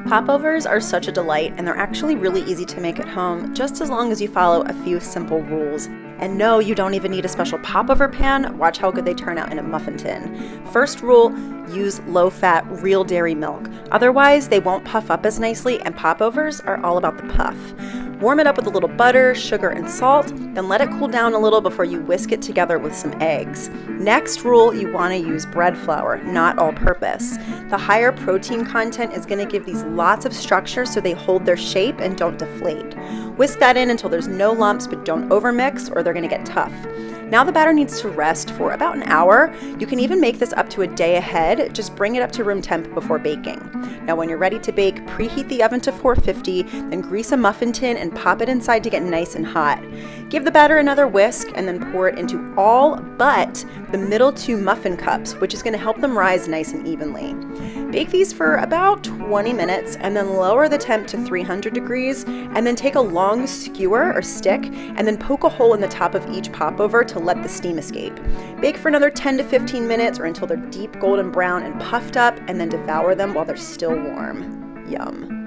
Popovers are such a delight, and they're actually really easy to make at home, just as long as you follow a few simple rules. And no, you don't even need a special popover pan. Watch how good they turn out in a muffin tin. First rule, use low-fat, real dairy milk. Otherwise, they won't puff up as nicely, and popovers are all about the puff. Warm it up with a little butter, sugar, and salt, then let it cool down a little before you whisk it together with some eggs. Next rule, you want to use bread flour, not all-purpose. The higher protein content is going to give these lots of structure so they hold their shape and don't deflate. Whisk that in until there's no lumps, but don't overmix or they're going to get tough. Now the batter needs to rest for about an hour. You can even make this up to a day ahead. Just bring it up to room temp before baking. Now when you're ready to bake, preheat the oven to 450, then grease a muffin tin and pop it inside to get nice and hot. Give the batter another whisk and then pour it into all but the middle 2 muffin cups, which is going to help them rise nice and evenly. Bake these for about 20 minutes and then lower the temp to 300 degrees and then take a long skewer or stick and then poke a hole in the top of each popover to let the steam escape. Bake for another 10 to 15 minutes or until they're deep golden brown and puffed up, and then devour them while they're still warm. Yum.